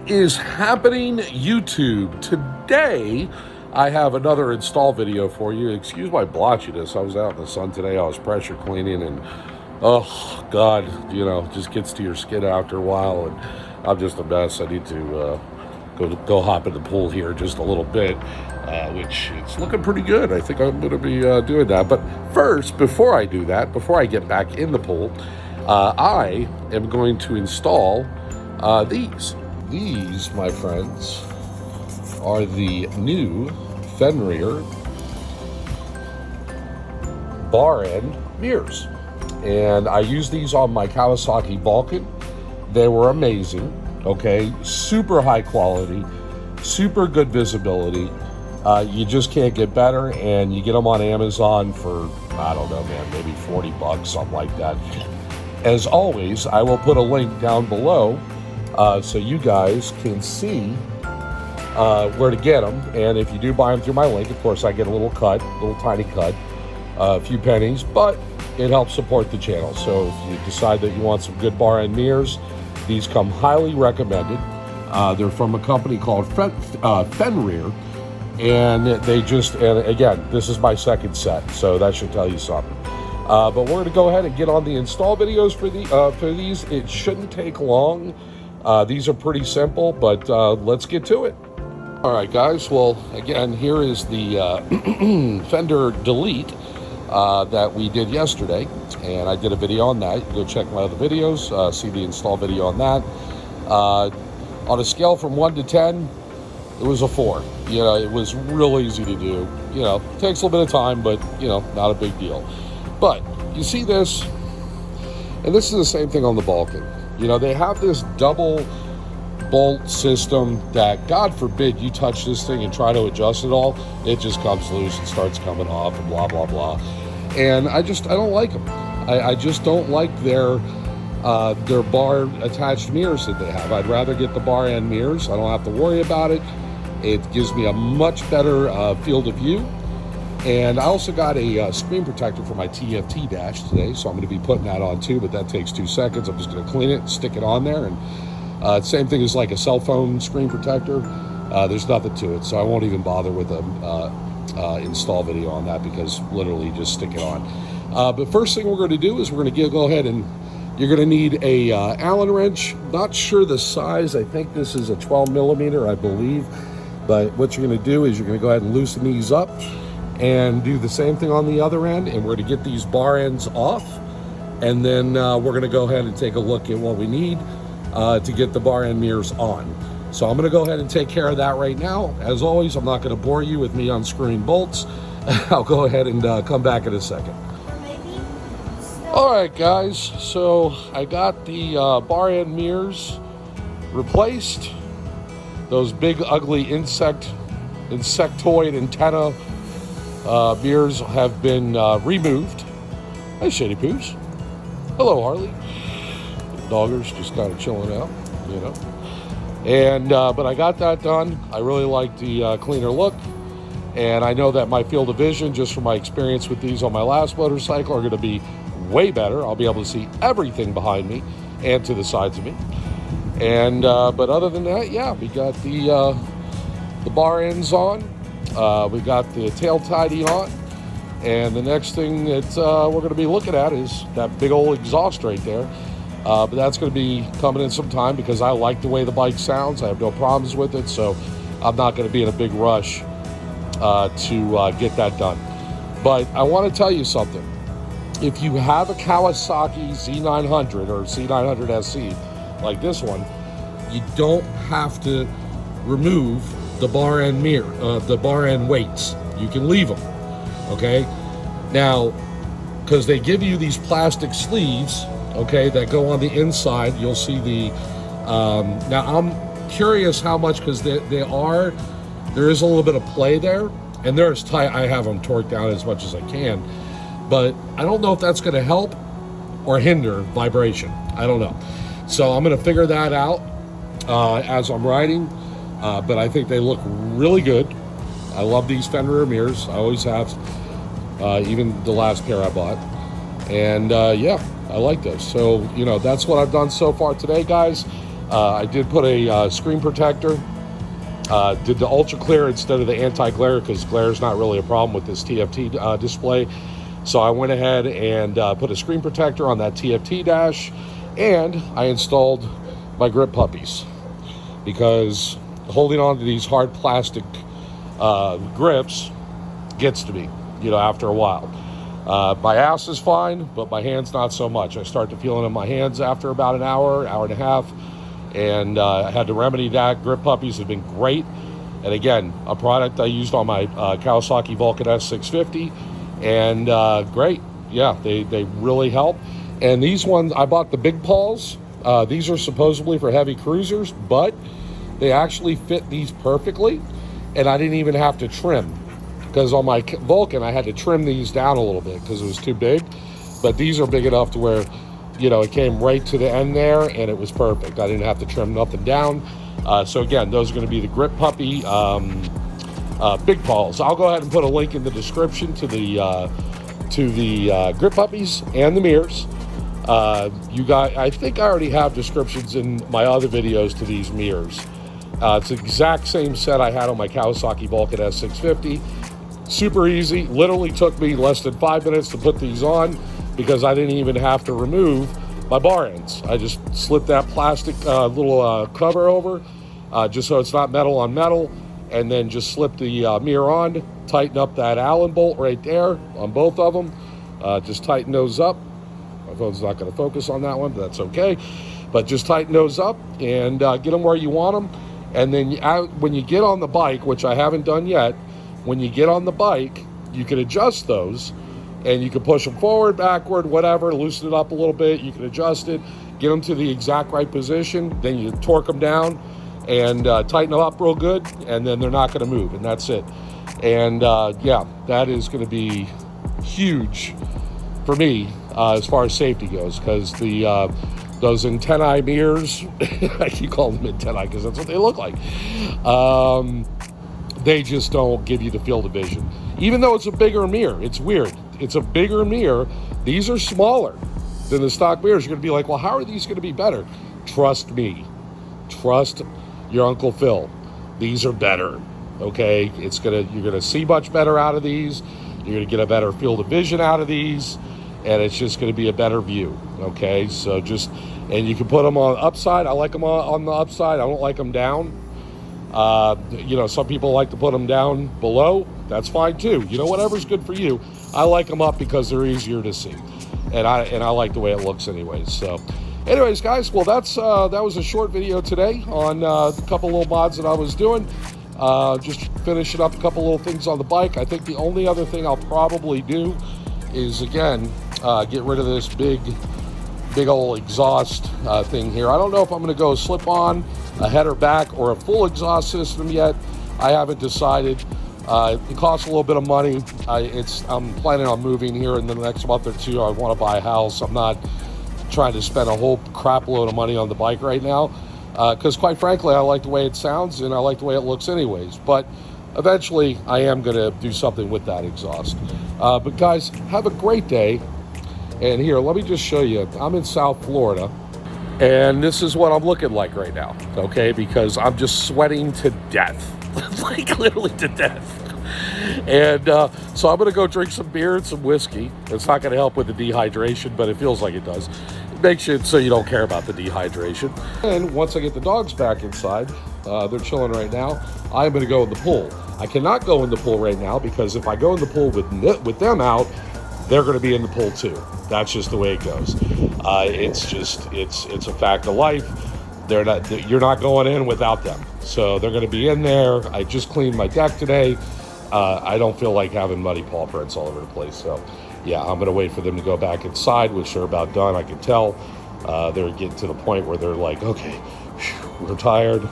What is happening, YouTube? Today, I have another install video for you. Excuse my blotchiness. I was out in the sun today. I was pressure cleaning and, oh, God, you know, just gets to your skin after a while. And I'm just a mess. I need to go hop in the pool here just a little bit, which it's looking pretty good. I think I'm going to be doing that. But first, before I do that, before I get back in the pool, I am going to install these. These, my friends, are the new FENRIR bar end mirrors. And I used these on my Kawasaki Vulcan. They were amazing, okay? Super high quality, super good visibility. You just can't get better, and you get them on Amazon for, I don't know, man, maybe 40 bucks, something like that. As always, I will put a link down below so you guys can see where to get them. And if you do buy them through my link, of course, I get a little cut, a little tiny cut, a few pennies, but it helps support the channel. So if you decide that you want some good bar end mirrors, these come highly recommended. They're from a company called FENRIR, and they just, and again, this is my second set, so that should tell you something. But we're going to go ahead and get on the install videos for these. It shouldn't take long. These are pretty simple, but let's get to it. All right, guys. Well, again, here is the fender delete that we did yesterday, and I did a video on that. You can go check my other videos, see the install video on that. On a scale from 1 to 10, it was a 4. You know, it was real easy to do. You know, takes a little bit of time, but, you know, not a big deal. But you see this, and this is the same thing on the Vulcan. You know, they have this double bolt system that, God forbid, you touch this thing and try to adjust it all, it just comes loose and starts coming off and blah, blah, blah. And I don't like them. I just don't like their bar attached mirrors that they have. I'd rather get the bar end mirrors. I don't have to worry about it. It gives me a much better field of view. And I also got a screen protector for my TFT dash today, so I'm going to be putting that on too, but that takes 2 seconds. I'm just going to clean it, stick it on there, and same thing as like a cell phone screen protector. There's nothing to it, so I won't even bother with an install video on that, because literally just stick it on. But first thing we're going to do is we're going to go ahead and you're going to need a Allen wrench. Not sure the size. I think this is a 12 millimeter, I believe. But what you're going to do is you're going to go ahead and loosen these up and do the same thing on the other end, and we're going to get these bar ends off, and then we're going to go ahead and take a look at what we need to get the bar end mirrors on. So I'm going to go ahead and take care of that right now. As always, I'm not going to bore you with me unscrewing bolts. I'll go ahead and come back in a second. All right, guys, so I got the bar end mirrors replaced. Those big ugly insectoid antenna mirrors have been removed. Hi, Shady Poos. Hello, Harley. Doggers just kind of chilling out, you know. And but I got that done. I really like the cleaner look, and I know that my field of vision, just from my experience with these on my last motorcycle, are going to be way better. I'll be able to see everything behind me and to the sides of me. And but other than that, yeah, we got the bar ends on. We got the tail tidy on, and the next thing that we're going to be looking at is that big old exhaust right there. But that's going to be coming in some time, because I like the way the bike sounds. I have no problems with it, so I'm not going to be in a big rush to get that done. But I want to tell you something. If you have a Kawasaki Z900 or Z900 SE like this one, you don't have to remove the bar end mirror, the bar end weights. You can leave them, okay? Now, because they give you these plastic sleeves, okay, that go on the inside. You'll see the, now I'm curious how much, because there is a little bit of play there, and they're as tight. I have them torqued down as much as I can, but I don't know if that's going to help or hinder vibration. I don't know. So I'm going to figure that out as I'm riding. But I think they look really good. I love these FENRIR mirrors. I always have, even the last pair I bought. And yeah, I like those. So, you know, that's what I've done so far today, guys. I did put a screen protector. Did the ultra clear instead of the anti-glare, because glare is not really a problem with this TFT display. So I went ahead and put a screen protector on that TFT dash, and I installed my grip puppies, because holding on to these hard plastic grips gets to me, you know, after a while. My ass is fine, but my hands not so much. I start to feel it in my hands after about an hour and a half. And I had to remedy that. Grip puppies have been great. And again, a product I used on my Kawasaki Vulcan S650. And great. Yeah, they really help. And these ones, I bought the big paws. These are supposedly for heavy cruisers, but they actually fit these perfectly. And I didn't even have to trim. Because on my Vulcan, I had to trim these down a little bit because it was too big. But these are big enough to where, you know, it came right to the end there, and it was perfect. I didn't have to trim nothing down. So again, those are going to be the Grip Puppy big paws. I'll go ahead and put a link in the description to the Grip Puppies and the mirrors. You guys, I think I already have descriptions in my other videos to these mirrors. It's the exact same set I had on my Kawasaki Vulcan S650. Super easy. Literally took me less than 5 minutes to put these on, because I didn't even have to remove my bar ends. I just slipped that plastic little cover over, just so it's not metal on metal, and then just slip the mirror on, tighten up that Allen bolt right there on both of them. Just tighten those up. My phone's not going to focus on that one, but that's okay. But just tighten those up and get them where you want them. And then when you get on the bike, which I haven't done yet, when you get on the bike, you can adjust those. And you can push them forward, backward, whatever, loosen it up a little bit. You can adjust it, get them to the exact right position. Then you torque them down and tighten them up real good, and then they're not going to move, and that's it. And yeah, that is going to be huge for me as far as safety goes, because those antennae mirrors, I keep calling them antennae because that's what they look like. They just don't give you the field of vision. Even though it's a bigger mirror, it's weird. It's a bigger mirror. These are smaller than the stock mirrors. You're going to be like, well, how are these going to be better? Trust me. Trust your Uncle Phil. These are better, okay? You're going to see much better out of these. You're going to get a better field of vision out of these, and it's just going to be a better view, okay? So and you can put them on the upside. I like them on the upside. I don't like them down. You know, some people like to put them down below. That's fine too. You know, whatever's good for you. I like them up because they're easier to see, and I like the way it looks anyways. So anyways, guys, well, that was a short video today on a couple little mods that I was doing. Just finishing up a couple little things on the bike. I think the only other thing I'll probably do is, again, get rid of this big old exhaust thing here. I don't know if I'm going to go slip on a header back or a full exhaust system yet. I haven't decided. It costs a little bit of money. I'm planning on moving here in the next month or two. I want to buy a house. I'm not trying to spend a whole crap load of money on the bike right now, because quite frankly, I like the way it sounds and I like the way it looks anyways. But eventually, I am going to do something with that exhaust. But guys, have a great day. And here, let me just show you. I'm in South Florida, and this is what I'm looking like right now, okay? Because I'm just sweating to death. Like literally to death. And so I'm going to go drink some beer and some whiskey. It's not going to help with the dehydration, but it feels like it does. It makes it so you don't care about the dehydration. And once I get the dogs back inside, they're chilling right now, I'm going to go in the pool. I cannot go in the pool right now because if I go in the pool with them out, they're going to be in the pool too. That's just the way it goes. It's a fact of life. You're not going in without them. So they're going to be in there. I just cleaned my deck today. I don't feel like having muddy paw prints all over the place. So yeah, I'm going to wait for them to go back inside, which they're about done. I can tell they're getting to the point where they're like, okay, we're tired.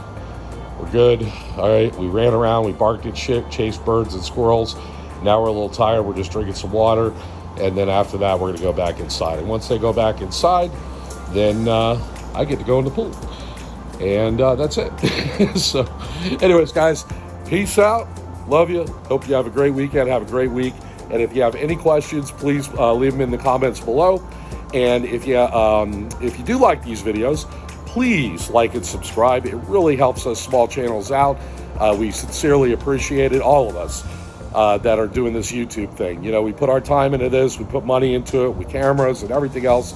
We're good. All right. We ran around. We barked at shit, chased birds and squirrels. Now we're a little tired. We're just drinking some water. And then after that, we're going to go back inside. And once they go back inside, then I get to go in the pool. And that's it. So anyways, guys, peace out. Love you. Hope you have a great weekend. Have a great week. And if you have any questions, please leave them in the comments below. And if you do like these videos, please like and subscribe. It really helps us small channels out. We sincerely appreciate it, all of us that are doing this YouTube thing. You know, we put our time into this, we put money into it, with cameras and everything else.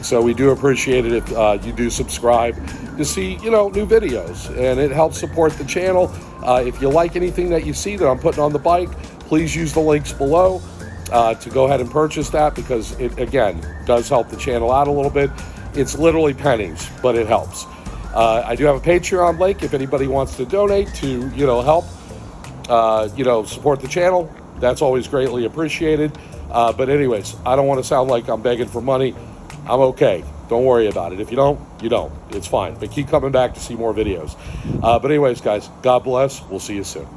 So we do appreciate it if you do subscribe to see, you know, new videos, and it helps support the channel. If you like anything that you see that I'm putting on the bike, please use the links below to go ahead and purchase that, because it, again, does help the channel out a little bit. It's literally pennies, but it helps. I do have a Patreon link if anybody wants to donate to, you know, help, you know, support the channel. That's always greatly appreciated. But anyways, I don't want to sound like I'm begging for money. I'm okay. Don't worry about it. If you don't, you don't. It's fine. But keep coming back to see more videos. But anyways, guys, God bless. We'll see you soon.